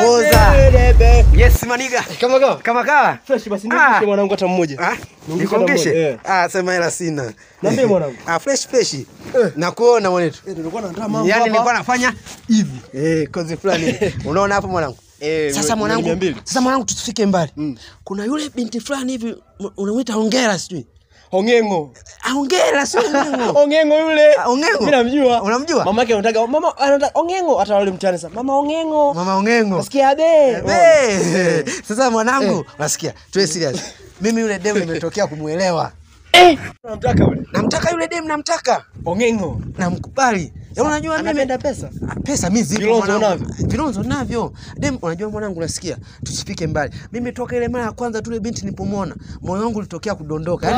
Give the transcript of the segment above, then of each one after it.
Oza. Yes maniga. Kama kawa. Fresh basi nipishe mwanangu hata mmoja. Nikongeshe? Sema hela sina. Niambie mwanangu. Fresh. Nakuona mwanetu. Nilikuwa naandaa mambo hapa. Yaani nilikuwa nafanya hivi. Kozi fulani. Unaona hapo mwanangu? Sasa mwanangu tusifike mbali. Kuna yule binti fulani hivi unamuita Hongera sijui. Hongengo. Hongera sio Hongengo. Hongengo yule. Hongengo. Mimi namjua. Unamjua? Mama yake anataka Hongengo hata wale mtani sasa. Mama Hongengo. Nasikia Sasa mwanangu, nasikia. Tuwe serious. Mimi yule demu nimetokea kumuelewa. Namtaka yule. Namtaka yule demu namtaka. Hongengo. Namkubali. Yaani unajua mimi anapenda pesa. Pesa mimi zipo mwanangu. Vilonzo navyo. Dem unajua mwanangu nasikia. Tusifike mbali. Mimi toka ile mara ya kwanza tule binti nilipomwona, moyo wangu ulitokea kudondoka.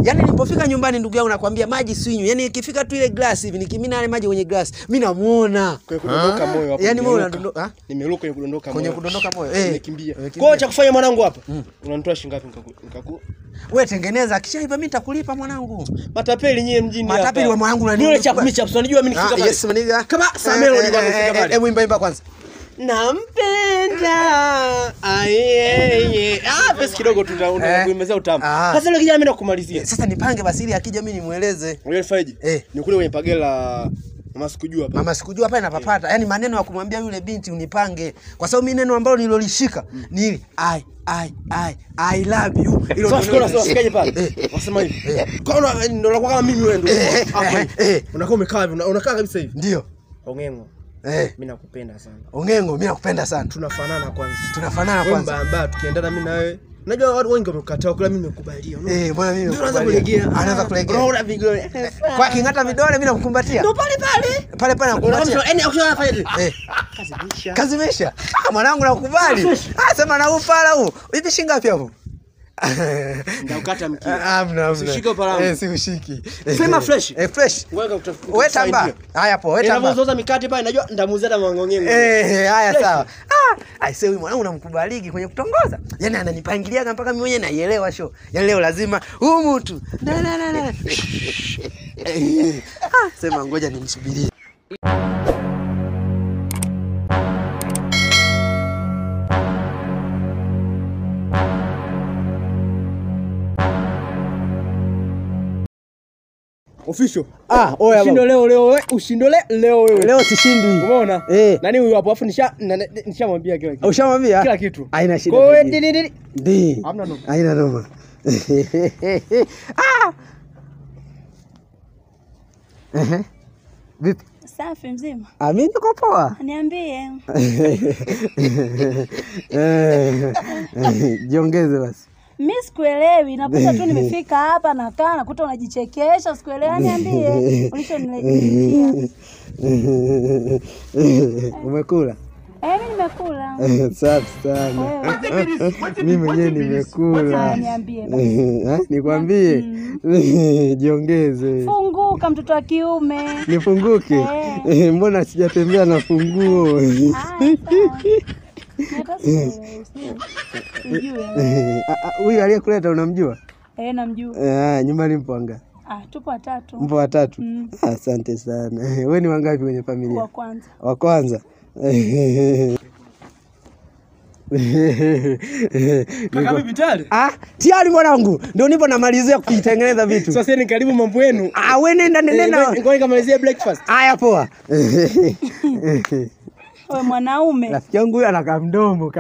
Yaani nilipofika nyumbani ndugu yangu nakwambia maji sinywi. Yaani ikifika tu ile glass hivi nikimina ile maji kwenye glass, mimi namuona. Kwa kudondoka moyo hapo. Yaani moyo unadondoka. Nimeruka kwenye kudondoka moyo. Kwenye kudondoka moyo. Nimekimbia. Kwa cha kufanya mwanangu hapa. Unanitoa shilingi ngapi nikaku? Wewe tengeneza akishaiva mimi nitakulipa mwanangu. Matapeli nyie mjini hapa. Matapeli wa mwanangu na nini? Yule cha kumicha unajua mimi nikifika pale. Yes maniga. Kama Samelo ndio nikifika pale. Hebu imba kwanza. Nampenda ayeye. Pesa kidogo tunakuimezea utamu. Sasa yule kijana mimi nakumalizia. Sasa nipange basi ili akija mimi nimueleze. Wewe faiji? Ni kule kwenye pagela Mama sikujua hapa. Mama sikujua hapa napapata. Yaani maneno ya kumwambia yule binti unipange. Kwa sababu mimi neno ambalo nilolishika ni hili I love you. Hilo ndio unasikaje pale? Wasema hivi. Kwa ndio unakuwa kama mimi wewe ndio. Unakuwa umekaa hivi, unakaa kabisa hivi. Ndio. Hongengo. Mimi nakupenda sana. Hongengo, mimi nakupenda sana. Tunafanana kwanza. Kwanza. Tukiendana mimi na wewe. Najua watu wengi wamekataa kula mimi nimekubalia. Mbona mimi anaanza kulegea. Anaanza kulegea. Unaona vidole. Kwa kingata vidole mimi nakukumbatia. Ndio pale nakukumbatia. Yaani ukishafanya kazi imeisha. Mwanangu nakubali. Sema na upala huu. Hivi shilingi ngapi hapo? Ndaukata mkia. Hamna. Sishike pala. Sikushiki. Sema fresh. Fresh. Wewe tamba. Haya hapo, wewe tamba. Ninapozoza mikate pale najua ndamuuzia hata Hongengo. Haya sawa. Aisee huyu mwanangu namkubaliki kwenye kutongoza. Yaani ananipangilia mpaka mimi mwenyewe naielewa show. Yaani leo lazima huyu mtu. Sema ngoja nimsubirie. Official. Ushindo leo wewe. Leo sishindi. Umeona? Nani huyu hapo afu nishamwambia kila kitu. Ushamwambia? Kila kitu. Haina shida. Kwa hiyo hamna noma. Haina noma. Vipi? Safi mzima. Mimi niko poa. Niambie. Jiongeze basi. Mimi sikuelewi, nakuta tu nimefika hapa nakaa nakuta unajichekesha, sikuelewa niambie. Ulishoniletea. Umekula? Mimi nimekula. Safi sana. Mimi mwenyewe nimekula. Niambie. Nikwambie. Jiongeze. Funguka mtoto wa kiume. Nifunguke? Mbona sijatembea na funguo? Huyu aliyekuleta unamjua? Namjua. Nyumbani mpo wangapi? Tupo watatu. Mpo watatu? Asante sana. Wewe ni wangapi kwenye familia? Wa kwanza. Kaka bibi tayari? Tayari mwanangu. Ndio nipo namalizia kuitengeneza vitu. Sasa ni karibu mambo yenu. Wewe nenda. Ngoja kamalizie breakfast. Haya poa. Wewe mwanaume. Rafiki yangu huyu ana kamdomo.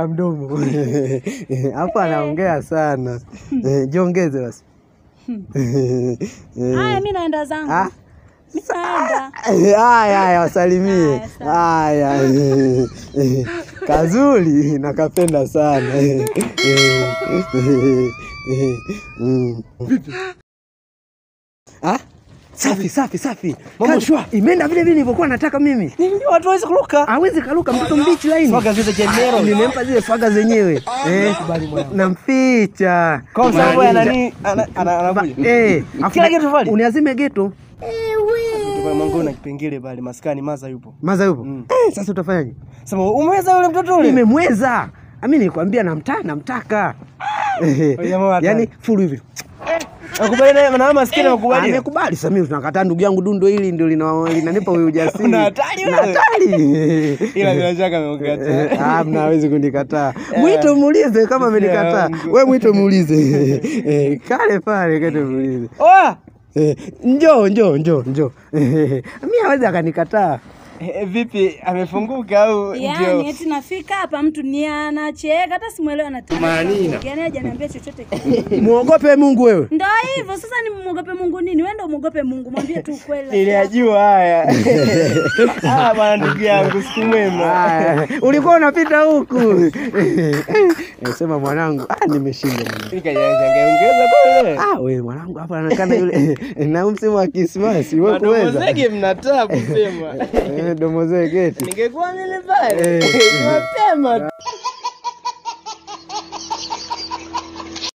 Hapa anaongea sana. Jiongeze basi. Mimi naenda zangu. Haya wasalimie. Haya. Kazuri nakapenda sana. Vipi? Safi. Mambo shwa. Imeenda vile nilivyokuwa nataka mimi. Ndio watu hawezi kuruka. Hawezi karuka mtoto mbichi laini. Swaga zile jenero. Nimempa zile swaga zenyewe. Kubali mwanangu. Namficha. Kwa sababu ya nani anakuja. Kila kitu pale. Uniazime ghetto. Kwa mango na kipengele pale maskani Maza yupo. Sasa utafanyaje? Sema umeweza yule mtoto yule? Nimemweza. Mimi nilikwambia namtaka. Yaani full hivi. Nakubali naye na maskini nakubali. Amekubali Samir, tunakataa ndugu yangu dundo hili ndio linanipa huyo ujasiri. Una hatari wewe. Hatari. Ila bila shaka amekukataa. Mnaweza kunikataa. Mwito muulize kama amenikataa. Wewe mwito muulize. Kale pale kete muulize. Njoo. Mimi hawezi akanikataa. Vipi amefunguka au ndio? Yaani eti nafika hapa mtu ni anacheka hata simuelewa anataka. Yaani hajaniambia chochote. Muogope Mungu wewe. Ndio hivyo sasa ni muogope Mungu nini? Wewe ndio muogope Mungu, mwambie tu ukweli. Niliajua haya. Bwana ndugu yangu siku mwema. Ulikuwa unapita huku. Sema mwanangu, nimeshinda mwanangu. Nikaongeza kule. Wewe mwanangu hapa anaonekana yule na msimu wa Christmas wewe kuweza. Domozege mnataa kusema. Domozege. Ningekuwa mimi pale. Mapema.